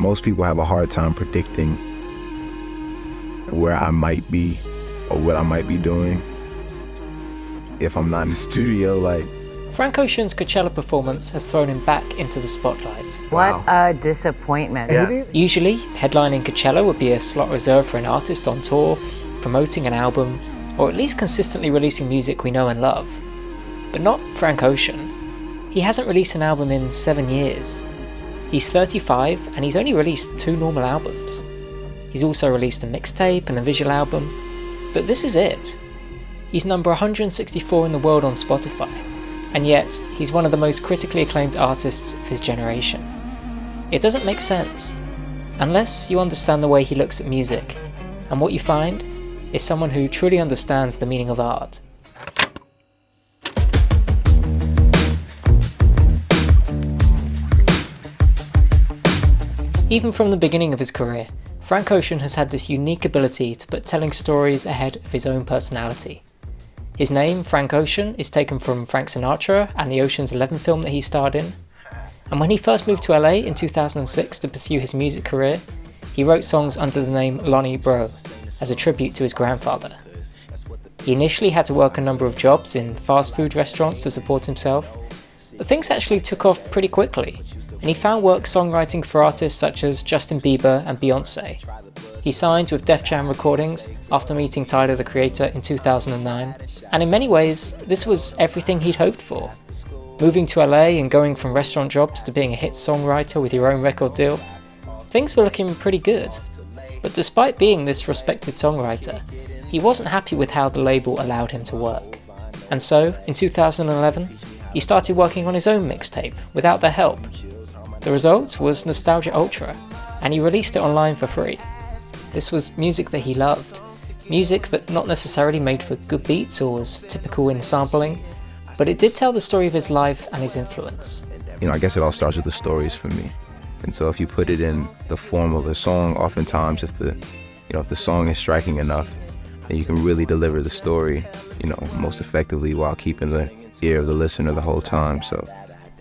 Most people have a hard time predicting where I might be or what I might be doing if I'm not in the studio. Like, Frank Ocean's Coachella performance has thrown him back into the spotlight. What a disappointment. Yes. Usually, headlining Coachella would be a slot reserved for an artist on tour, promoting an album, or at least consistently releasing music we know and love. But not Frank Ocean. He hasn't released an album in 7 years. He's 35 and he's only released 2 normal albums. He's also released a mixtape and a visual album, but this is it. He's number 164 in the world on Spotify, and yet he's one of the most critically acclaimed artists of his generation. It doesn't make sense, unless you understand the way he looks at music, and what you find is someone who truly understands the meaning of art. Even from the beginning of his career, Frank Ocean has had this unique ability to put telling stories ahead of his own personality. His name, Frank Ocean, is taken from Frank Sinatra and the Ocean's 11 film that he starred in. And when he first moved to LA in 2006 to pursue his music career, he wrote songs under the name Lonnie Bro, as a tribute to his grandfather. He initially had to work a number of jobs in fast food restaurants to support himself, but things actually took off pretty quickly, and he found work songwriting for artists such as Justin Bieber and Beyoncé. He signed with Def Jam Recordings after meeting Tyler the Creator in 2009, and in many ways, this was everything he'd hoped for. Moving to LA and going from restaurant jobs to being a hit songwriter with your own record deal, things were looking pretty good. But despite being this respected songwriter, he wasn't happy with how the label allowed him to work. And so, in 2011, he started working on his own mixtape without their help. The result was Nostalgia Ultra, and he released it online for free. This was music that he loved, music that not necessarily made for good beats or was typical in sampling, but it did tell the story of his life and his influence. I guess it all starts with the stories for me. And so if you put it in the form of a song, oftentimes if the song is striking enough, then you can really deliver the story, most effectively while keeping the ear of the listener the whole time. So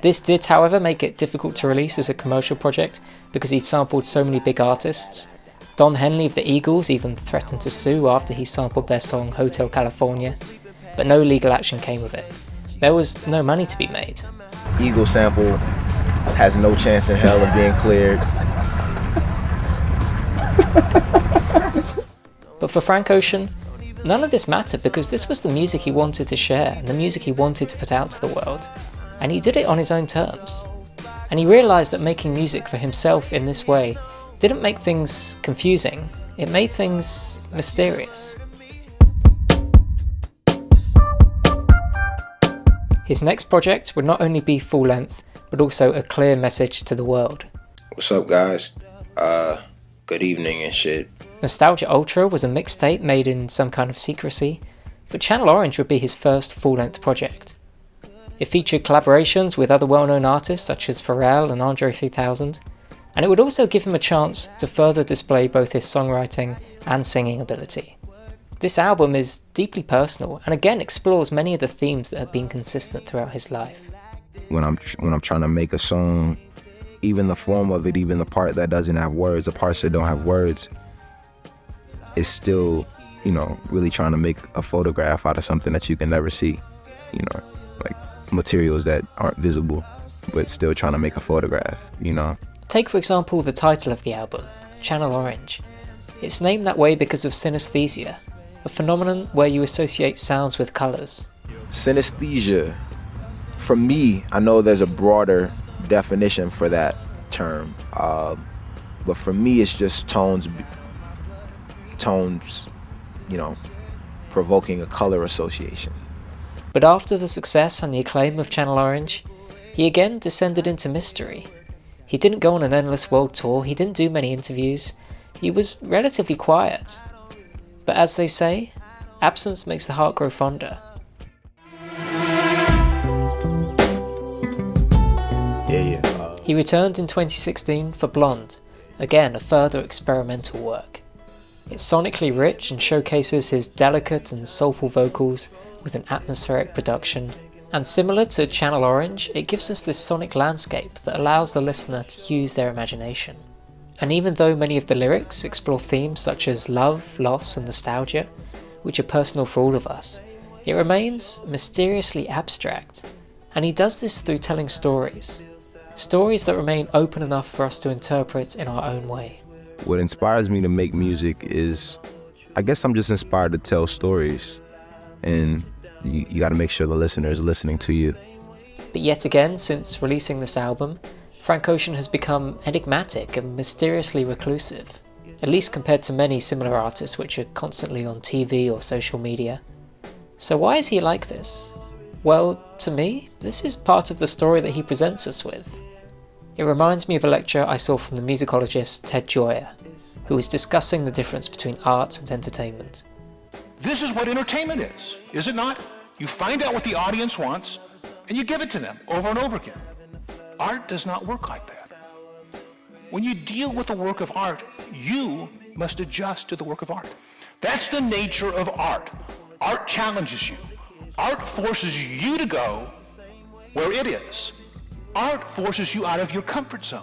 this did, however, make it difficult to release as a commercial project because he'd sampled so many big artists. Don Henley of the Eagles even threatened to sue after he sampled their song Hotel California, but no legal action came of it. There was no money to be made. Eagle sample has no chance in hell of being cleared. But for Frank Ocean, none of this mattered because this was the music he wanted to share and the music he wanted to put out to the world. And he did it on his own terms. And he realised that making music for himself in this way didn't make things confusing, it made things mysterious. His next project would not only be full length, but also a clear message to the world. What's up, guys? Good evening and shit. Nostalgia Ultra was a mixtape made in some kind of secrecy, but Channel Orange would be his first full-length project. It featured collaborations with other well-known artists such as Pharrell and Andre 3000, and it would also give him a chance to further display both his songwriting and singing ability. This album is deeply personal and again explores many of the themes that have been consistent throughout his life. When I'm trying to make a song, even the form of it, even the part that doesn't have words, the parts that don't have words, it's still, really trying to make a photograph out of something that you can never see, like materials that aren't visible, but still trying to make a photograph, Take for example the title of the album, Channel Orange. It's named that way because of synesthesia, a phenomenon where you associate sounds with colours. Synesthesia. For me, I know there's a broader definition for that term, but for me it's just tones, provoking a color association. But after the success and the acclaim of Channel Orange, he again descended into mystery. He didn't go on an endless world tour, he didn't do many interviews, he was relatively quiet. But as they say, absence makes the heart grow fonder. He returned in 2016 for Blonde, again a further experimental work. It's sonically rich and showcases his delicate and soulful vocals with an atmospheric production, and similar to Channel Orange, it gives us this sonic landscape that allows the listener to use their imagination. And even though many of the lyrics explore themes such as love, loss and nostalgia, which are personal for all of us, it remains mysteriously abstract. And he does this through telling stories. Stories that remain open enough for us to interpret in our own way. What inspires me to make music is, I guess I'm just inspired to tell stories. And you got to make sure the listener is listening to you. But yet again, since releasing this album, Frank Ocean has become enigmatic and mysteriously reclusive, at least compared to many similar artists which are constantly on TV or social media. So why is he like this? Well, to me, this is part of the story that he presents us with. It reminds me of a lecture I saw from the musicologist Ted Joyer, who was discussing the difference between art and entertainment. This is what entertainment is it not? You find out what the audience wants, and you give it to them over and over again. Art does not work like that. When you deal with the work of art, you must adjust to the work of art. That's the nature of art. Art challenges you. Art forces you to go where it is. Art forces you out of your comfort zone.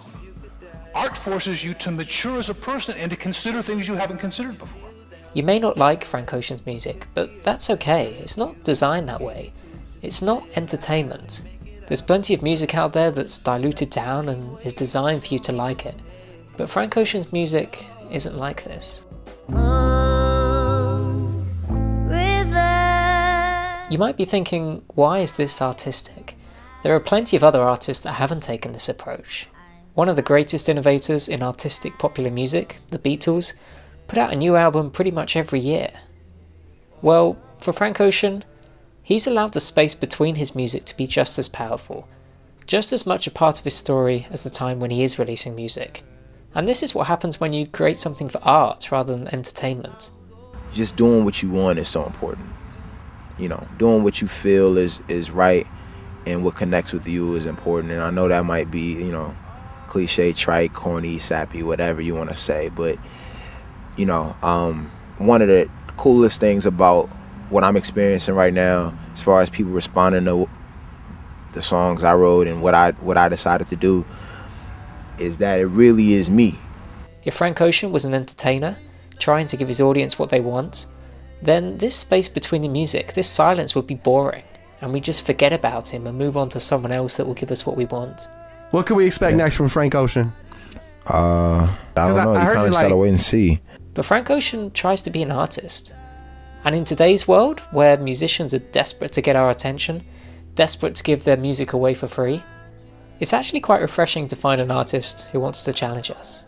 Art forces you to mature as a person and to consider things you haven't considered before. You may not like Frank Ocean's music, but that's okay. It's not designed that way. It's not entertainment. There's plenty of music out there that's diluted down and is designed for you to like it. But Frank Ocean's music isn't like this. You might be thinking, why is this artistic? There are plenty of other artists that haven't taken this approach. One of the greatest innovators in artistic popular music, the Beatles, put out a new album pretty much every year. Well, for Frank Ocean, he's allowed the space between his music to be just as powerful, just as much a part of his story as the time when he is releasing music. And this is what happens when you create something for art rather than entertainment. Just doing what you want is so important. You know, doing what you feel is right and what connects with you is important. And I know that might be, you know, cliche, trite, corny, sappy, whatever you want to say. But, you know, one of the coolest things about what I'm experiencing right now, as far as people responding to the songs I wrote and what I decided to do, is that it really is me. If Frank Ocean was an entertainer, trying to give his audience what they want, then this space between the music, this silence would be boring, and we just forget about him and move on to someone else that will give us what we want. What can we expect next from Frank Ocean? I don't know. You kind of just gotta wait and see. But Frank Ocean tries to be an artist. And in today's world, where musicians are desperate to get our attention, desperate to give their music away for free, it's actually quite refreshing to find an artist who wants to challenge us.